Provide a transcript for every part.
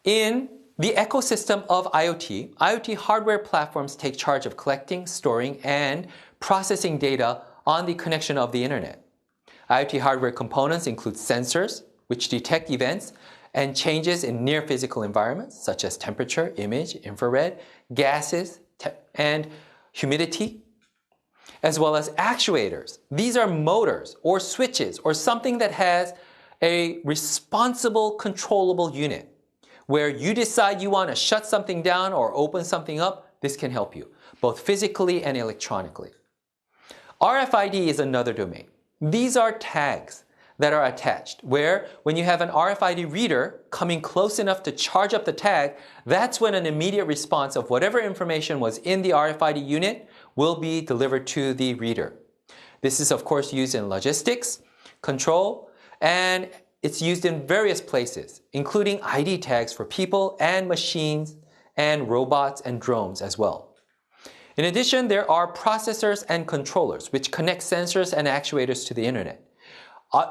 In the ecosystem of IoT, IoT hardware platforms take charge of collecting, storing, and processing data on the connection of the internet. IoT hardware components include sensors, which detect events and changes in near physical environments, such as temperature, image, infrared, gases, and humidity, as well as actuators. These are motors or switches or something that has a responsible controllable unit. Where you decide you want to shut something down or open something up, this can help you, both physically and electronically. RFID is another domain. These are tags that are attached, where when you have an RFID reader coming close enough to charge up the tag, that's when an immediate response of whatever information was in the RFID unit will be delivered to the reader. This is of course used in logistics, control, and it's used in various places, including ID tags for people and machines and robots and drones as well. In addition, there are processors and controllers which connect sensors and actuators to the internet.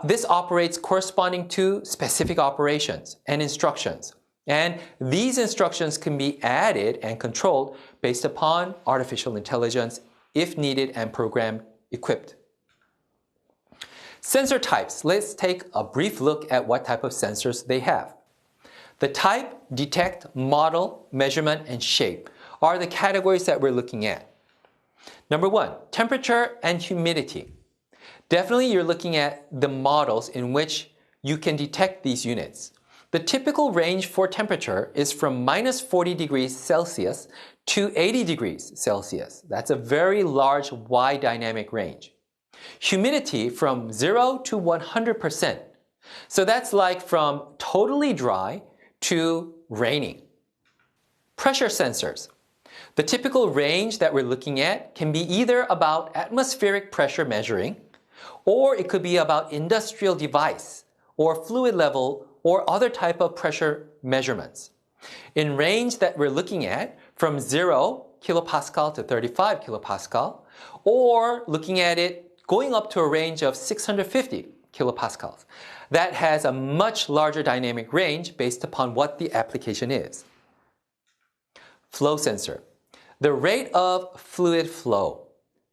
This operates corresponding to specific operations and instructions. And these instructions can be added and controlled based upon artificial intelligence if needed and program equipped. Sensor types. Let's take a brief look at what type of sensors they have. The type, detect, model, measurement, and shape are the categories that we're looking at. Number one, temperature and humidity. Definitely you're looking at the models in which you can detect these units. The typical range for temperature is from minus 40 degrees Celsius to 80 degrees Celsius. That's a very large, wide dynamic range. Humidity from 0 to 100%. So that's like from totally dry to raining. Pressure sensors. The typical range that we're looking at can be either about atmospheric pressure measuring, or it could be about industrial device or fluid level or other type of pressure measurements. In range that we're looking at from 0 kilopascal to 35 kilopascal, or looking at it going up to a range of 650 kilopascals. That has a much larger dynamic range based upon what the application is. Flow sensor. The rate of fluid flow.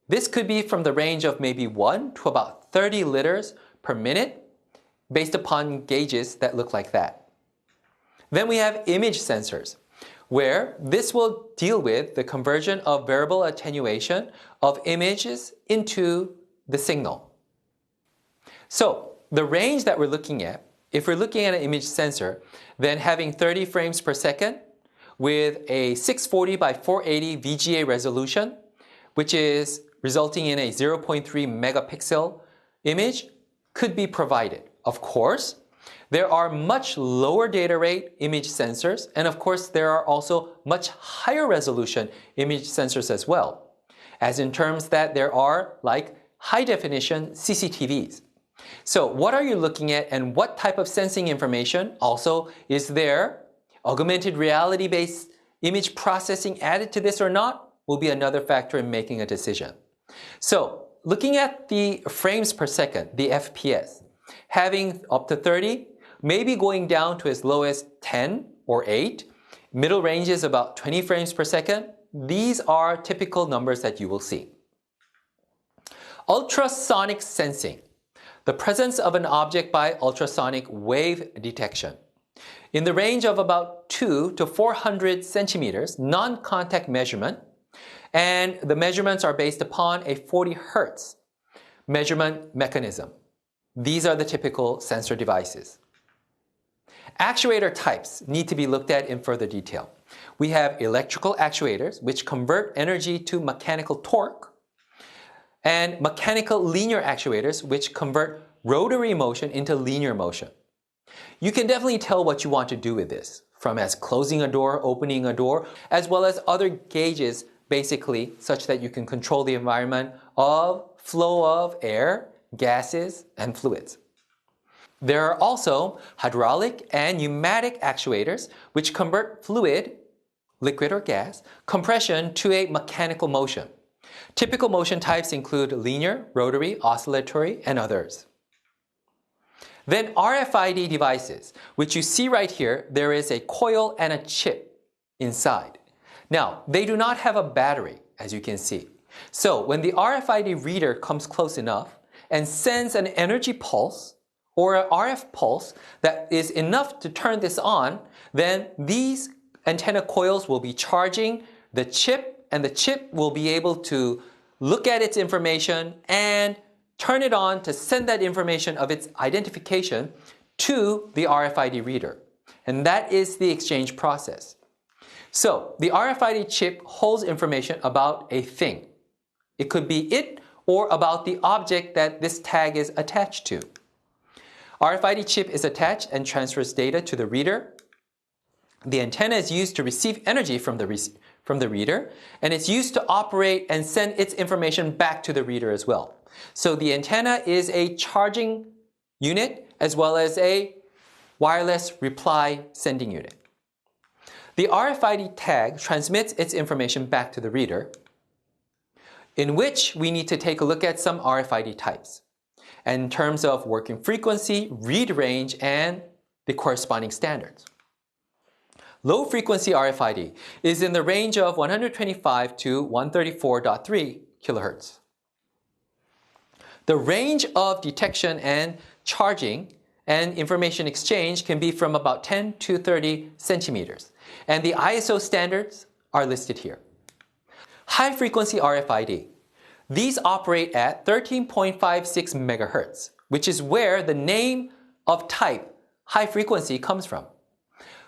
This could be from the range of maybe 1 to about 30 liters per minute based upon gauges that look like that. Then we have image sensors, where this will deal with the conversion of variable attenuation of images into the signal. So the range that we're looking at, if we're looking at an image sensor, then having 30 frames per second with a 640 by 480 VGA resolution, which is resulting in a 0.3 megapixel image, could be provided. Of course, there are much lower data rate image sensors, and of course there are also much higher resolution image sensors as well, as in terms that there are like high definition CCTVs. So what are you looking at and what type of sensing information also is there? Augmented reality based image processing added to this or not will be another factor in making a decision. So looking at the frames per second, the FPS, having up to 30, maybe going down to as low as 10 or 8, middle range is about 20 frames per second. These are typical numbers that you will see. Ultrasonic sensing. The presence of an object by ultrasonic wave detection. In the range of about 2 to 400 centimeters, non-contact measurement, and the measurements are based upon a 40 hertz measurement mechanism. These are the typical sensor devices. Actuator types need to be looked at in further detail. We have electrical actuators, which convert energy to mechanical torque, and mechanical linear actuators, which convert rotary motion into linear motion. You can definitely tell what you want to do with this, from as closing a door, opening a door, as well as other gauges, basically, such that you can control the environment of flow of air, gases, and fluids. There are also hydraulic and pneumatic actuators, which convert fluid, liquid or gas, compression to a mechanical motion. Typical motion types include linear, rotary, oscillatory, and others. Then RFID devices, which you see right here, there is a coil and a chip inside. Now, they do not have a battery, as you can see. So when the RFID reader comes close enough and sends an energy pulse or an RF pulse that is enough to turn this on, then these antenna coils will be charging the chip, and the chip will be able to look at its information and turn it on to send that information of its identification to the RFID reader. And that is the exchange process. So the RFID chip holds information about a thing. It could be it or about the object that this tag is attached to. RFID chip is attached and transfers data to the reader. The antenna is used to receive energy from the reader, and it's used to operate and send its information back to the reader as well. So the antenna is a charging unit as well as a wireless reply sending unit. The RFID tag transmits its information back to the reader, in which we need to take a look at some RFID types, and in terms of working frequency, read range, and the corresponding standards. Low frequency RFID is in the range of 125 to 134.3 kilohertz. The range of detection and charging and information exchange can be from about 10 to 30 centimeters, and the ISO standards are listed here. High frequency RFID. These operate at 13.56 megahertz, which is where the name of type high frequency comes from.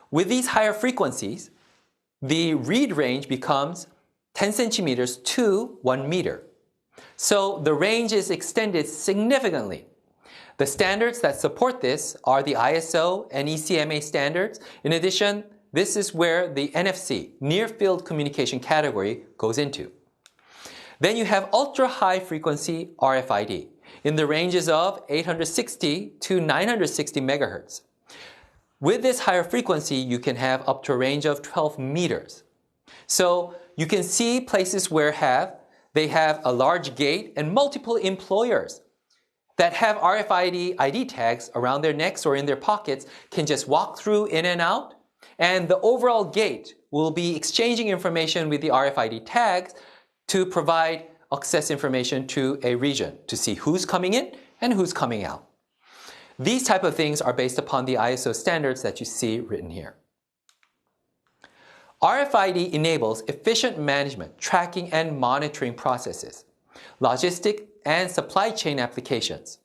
With these higher frequencies, the read range becomes 10 centimeters to 1 meter. So the range is extended significantly. The standards that support this are the ISO and ECMA standards. In addition, this is where the NFC, Near Field Communication category, goes into. Then you have ultra-high frequency RFID in the ranges of 860 to 960 megahertz. With this higher frequency, you can have up to a range of 12 meters. So you can see places where they have a large gate and multiple employers that have RFID ID tags around their necks or in their pockets can just walk through in and out, and the overall gate will be exchanging information with the RFID tags to provide access information to a region to see who's coming in and who's coming out. These type of things are based upon the ISO standards that you see written here. RFID enables efficient management, tracking, and monitoring processes, logistic and supply chain applications.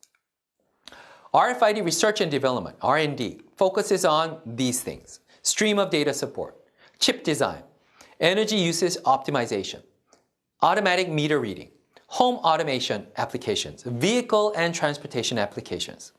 RFID research and development, R&D, focuses on these things: stream of data support, chip design, energy usage optimization, automatic meter reading, home automation applications, vehicle and transportation applications.